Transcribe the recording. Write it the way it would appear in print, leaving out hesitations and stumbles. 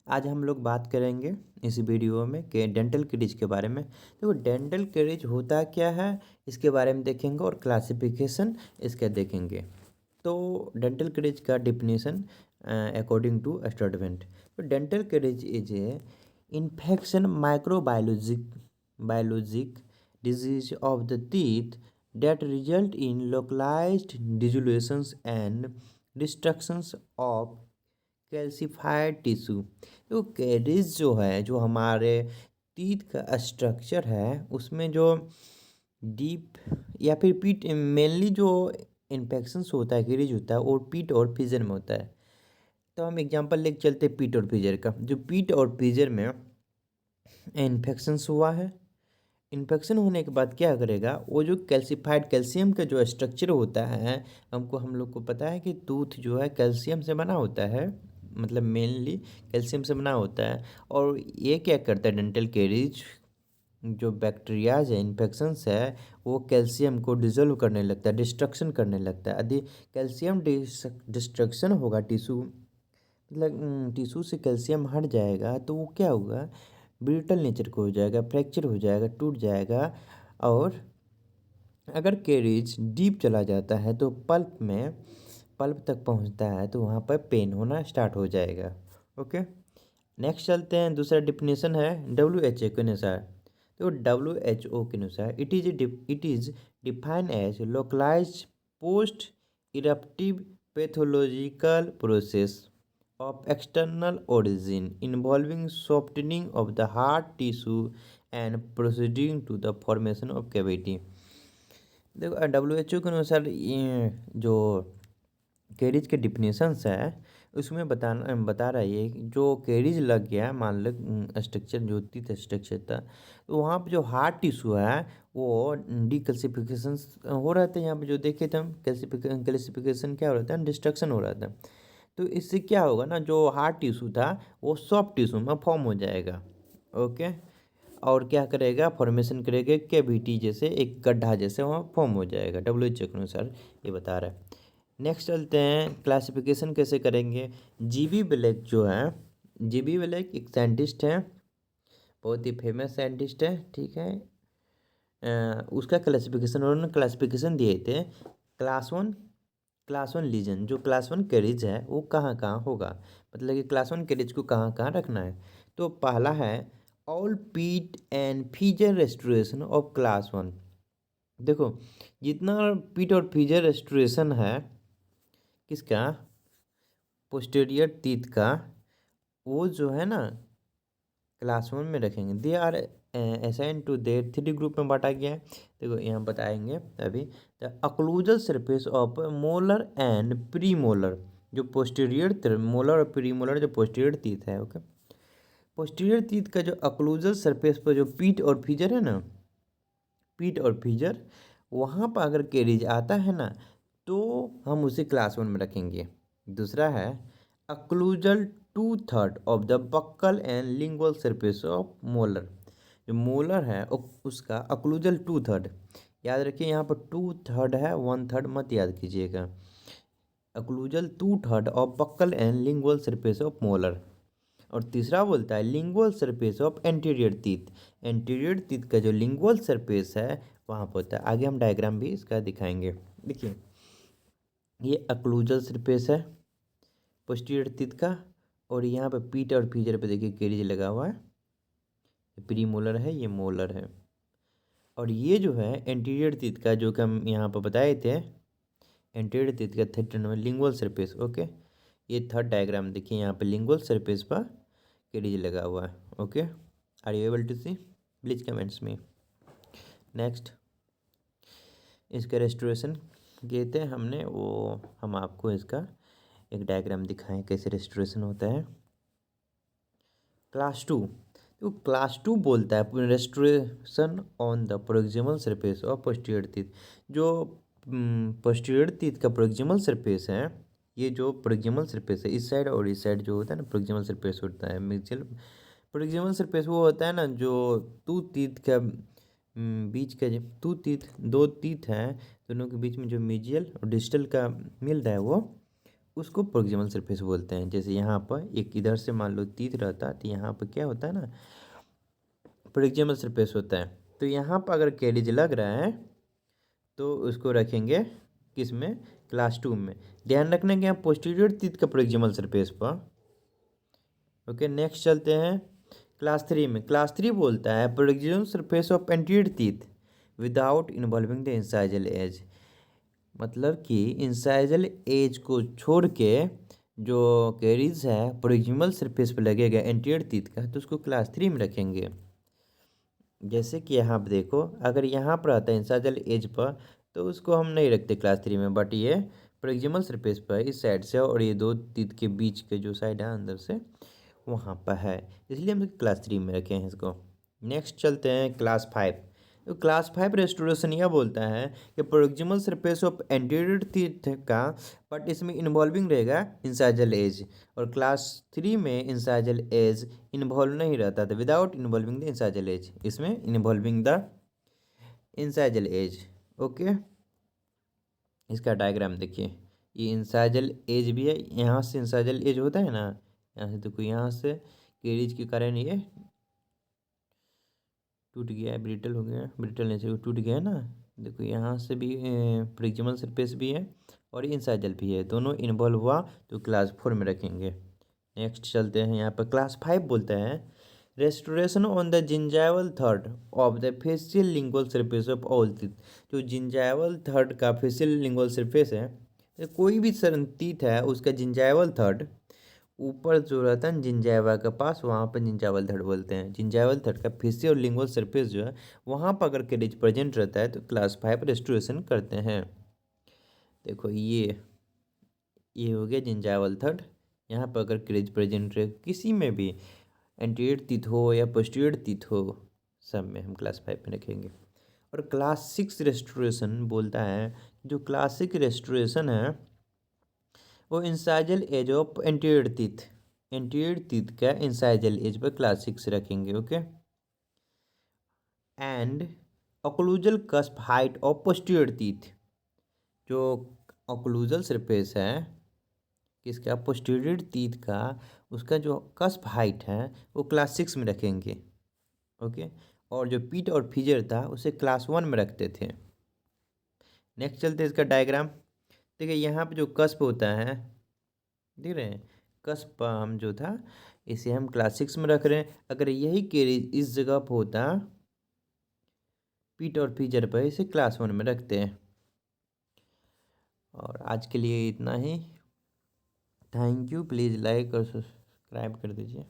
आज हम लोग बात करेंगे इस वीडियो में कि डेंटल कैरीज के बारे में। देखो डेंटल कैरीज होता क्या है इसके बारे में देखेंगे और क्लासिफिकेशन इसका देखेंगे। तो डेंटल कैरीज का डिफिनीशन अकॉर्डिंग टू स्टडमेंट। तो dental caries is a infection biologic disease of the teeth that result in localized dissoltions and destructions of calcified tissue. तो कैरीज जो है जो हमारे टीथ का स्ट्रक्चर है उसमें जो डीप या फिर पीट मेनली जो इन्फेक्शंस होता है कैरीज होता है वो पीट और फिजर में होता है। तो हम एग्जांपल लेके चलते हैं पीट और फिजर का। जो पीट और फिजर में इन्फेक्शंस हुआ है, इन्फेक्शन होने के बाद क्या करेगा वो जो कैल्सिफाइड कैल्शियम का जो स्ट्रक्चर होता है, हम लोग को पता है कि टूथ जो है कैल्शियम से बना होता है, मतलब मेनली कैल्शियम से बना होता है। और ये क्या करता है डेंटल कैरीज जो बैक्टीरियाज है इन्फेक्शंस है वो कैल्शियम को डिजोल्व करने लगता है, डिस्ट्रक्शन करने लगता है। यदि कैल्शियम डिस्ट्रक्शन होगा टिश्यू, मतलब टिश्यू से कैल्शियम हट जाएगा तो वो क्या होगा, ब्रिटल नेचर को हो जाएगा, फ्रैक्चर हो जाएगा, टूट जाएगा। और अगर कैरीज डीप चला जाता है तो पल्प तक पहुंचता है तो वहाँ पर पेन होना स्टार्ट हो जाएगा। ओके, नेक्स्ट चलते हैं। दूसरा डिफिनेशन है WHO के अनुसार। तो WHO के अनुसार it is defined as localized post eruptive pathological process of external origin involving softening of the hard tissue and proceeding to the formation of cavity। देखो WHO के अनुसार ये जो कैरीज के डिफिनेशंस है उसमें बता रहा है ये कि जो कैरीज लग गया, मान लो स्ट्रक्चर जो टीथ स्ट्रक्चर था तो वहाँ पे जो हार्ड टिश्यू है वो डिकल्सिफिकेशन हो रहा था। यहाँ पे जो देखे थे हम कैल्सिफिकेशन क्या हो रहा था, डिस्ट्रक्शन हो रहा था। तो इससे क्या होगा ना, जो हार्ड टिश्यू था वो सॉफ्ट टिश्यू में फॉर्म हो जाएगा। ओके, और क्या करेगा, फॉर्मेशन करेगा कैविटी जैसे, एक गड्ढा जैसे वहाँ फॉर्म हो जाएगा। WHO के अनुसार ये बता रहा है। नेक्स्ट चलते हैं, क्लासिफिकेशन कैसे करेंगे। जीबी ब्लैक जो है, जीबी ब्लैक एक साइंटिस्ट है, बहुत ही फेमस साइंटिस्ट है, ठीक है। उसका क्लासिफिकेशन, उन्होंने क्लासिफिकेशन दिए थे क्लास वन लीजन। जो क्लास वन कैरिज है वो कहाँ कहाँ होगा, मतलब कि क्लास वन कैरिज को कहाँ कहाँ रखना है। तो पहला है all pit and fissure restoration of class one. देखो जितना पीट और फीजर रेस्टोरेशन है किसका, पोस्टीरियर टीथ का, वो जो है ना क्लास वन में रखेंगे। They are assign to their three group में बांटा गया है। देखो यहाँ बताएंगे अभी। The occlusal surface of molar and premolar, जो पोस्टीरियर मोलर और प्री मोलर जो पोस्टीरियर टीथ है। ओके, पोस्टीरियर टीथ का जो अक्लूजल सरफेस पर जो पीट और फीजर है ना, पीट और फीजर, वहाँ पर अगर कैरीज आता है ना तो हम उसे क्लास वन में रखेंगे। दूसरा है occlusal 2/3 of the buccal and lingual surface of molar. जो मोलर है उसका अक्लूजल 2/3, याद रखिए यहाँ पर 2/3 है, 1/3 मत याद कीजिएगा। Occlusal 2/3 of buckle and lingual surface of molar. और तीसरा बोलता है lingual surface of anterior teeth. Anterior teeth का जो लिंगुअल सरफेस है वहाँ पर होता है। आगे हम डायग्राम भी इसका दिखाएंगे। देखिए ये अक्लूजल सरफेस है पोस्टीरियर टीथ का, और यहाँ पे पीट और फीजर पे देखिए कैरिज लगा हुआ है, ये प्री मोलर है, ये मोलर है। और ये जो है एंटीरियर टीथ का जो कि हम यहाँ पर बताए थे, एंटीरियर टीथ का third number lingual surface. Okay, ये थर्ड डायग्राम देखिए, यहाँ पे लिंगुअल सरफेस पर कैरिज लगा हुआ है। Okay, are you able to see, please comments में। नेक्स्ट, इसका रेस्टोरेशन किए थे हमने, वो हम आपको इसका एक डायग्राम दिखाएं कैसे रेस्टोरेशन होता है। क्लास टू, तो क्लास टू बोलता है restoration on the proximal surface of posterior teeth. जो पोस्टीरियर टीथ का प्रोक्सिमल सरफेस है, ये जो प्रोक्सिमल सरफेस है इस साइड और इस साइड जो होता है ना प्रोक्सिमल सरफेस होता है। मिक्सियल प्रोक्सिमल सरफेस वो होता है ना जो टू टीथ का बीच का, जब टू टीथ, दो टीथ हैं दोनों के बीच में जो मीजियल और डिस्टल का मिल रहा है वो उसको प्रोक्सिमल सरफेस बोलते हैं। जैसे यहाँ पर एक इधर से मान लो तीत रहता है, तो यहाँ पर क्या होता है ना, प्रोक्सिमल सरफेस होता है। तो यहाँ पर अगर कैरिज लग रहा है तो उसको रखेंगे किस में, क्लास 2 में। ध्यान रखना कि यहाँ पोस्टीरियर तीत का प्रोक्सिमल सरफेस पर। ओके, नेक्स्ट चलते हैं क्लास 3 में। क्लास 3 बोलता है proximal surface of anterior teeth without involving the incisal edge. मतलब कि इंसाइजल एज को छोड़ के जो कैरीज है प्रोक्सिमल सरफेस पे लगेगा एंटीरियर टीथ का, तो उसको क्लास 3 में रखेंगे। जैसे कि यहाँ पर देखो, अगर यहाँ पर आता है इंसाइजल एज पर, तो उसको हम नहीं रखते क्लास 3 में, बट ये प्रोक्सिमल सरफेस पर इस साइड से और ये दो टीथ के बीच के जो साइड है अंदर से, वहाँ पर है, इसलिए हम क्लास 3 में रखे हैं इसको। नेक्स्ट चलते हैं क्लास 5। तो क्लास 5 रेस्टोरेशन यह बोलता है कि proximal surface of anterior teeth का, बट इसमें इन्वॉल्विंग रहेगा इंसाइजल एज। और क्लास 3 में इंसाइजल एज इन्वॉल्व नहीं रहता था, without involving the incisal edge, इसमें involving the incisal edge. Okay, इसका डायग्राम देखिए, ये इंसाइजल एज भी है, यहाँ से इंसाइजल एज होता है ना, यहाँ से देखो, यहाँ से कैरीज के कारण ये टूट गया है, ब्रिटल हो गया, ब्रिटल नहीं से टूट गया है ना। देखो यहाँ से भी प्रिज्मल सरफेस भी है और इंसाइजल भी है, दोनों इन्वॉल्व हुआ, तो क्लास 4 में रखेंगे। नेक्स्ट चलते हैं यहाँ पर क्लास 5 बोलते हैं restoration on the gingival third of the facial lingual surface of all teeth. जो जिंजाइवल थर्ड का फेशियल लिंगुअल सरफेस है, तो कोई भी टीथ है उसका जिंजाइवल थर्ड ऊपर जो रहता है जिंजाइवा के पास, वहाँ पर जिंजाइवल थर्ड बोलते हैं। जिंजाइवल थर्ड का फेशियल और लिंगुअल सरफेस जो है, वहाँ पर अगर कैरिज प्रेजेंट रहता है तो क्लास 5 रेस्टोरेशन करते हैं। देखो ये हो गया जिंजाइवल थर्ड। यहाँ पर अगर कैरिज प्रेजेंट रहे किसी में भी, एंटीरियर टीथ हो या पोस्टीरियर टीथ हो, सब में हम क्लास 5 में रखेंगे। और क्लास 6 रेस्टोरेशन बोलता है, जो क्लासिक रेस्टोरेशन है वो incisal edge of anterior teeth, anterior teeth का इंसाइजल एज पर क्लास 6 रखेंगे। Okay, and occlusal cusp height of posterior teeth. जो ओक्लूजल सरफेस है किसका, पोस्टीरियर टीथ का, उसका जो कस्प हाइट है वो क्लास 6 में रखेंगे। ओके, और जो पीट और फीजर था उसे क्लास 1 में रखते थे। नेक्स्ट चलते हैं इसका डायग्राम। देखिए यहाँ पे जो कस्प होता है, देख रहे हैं, कस्प हम जो था इसे हम क्लास 6 में रख रहे हैं। अगर यही कैरिज इस जगह पर होता पीट और फीजर पर, इसे क्लास 1 में रखते हैं। और आज के लिए इतना ही। थैंक यू, प्लीज़ लाइक और सब्सक्राइब कर दीजिए।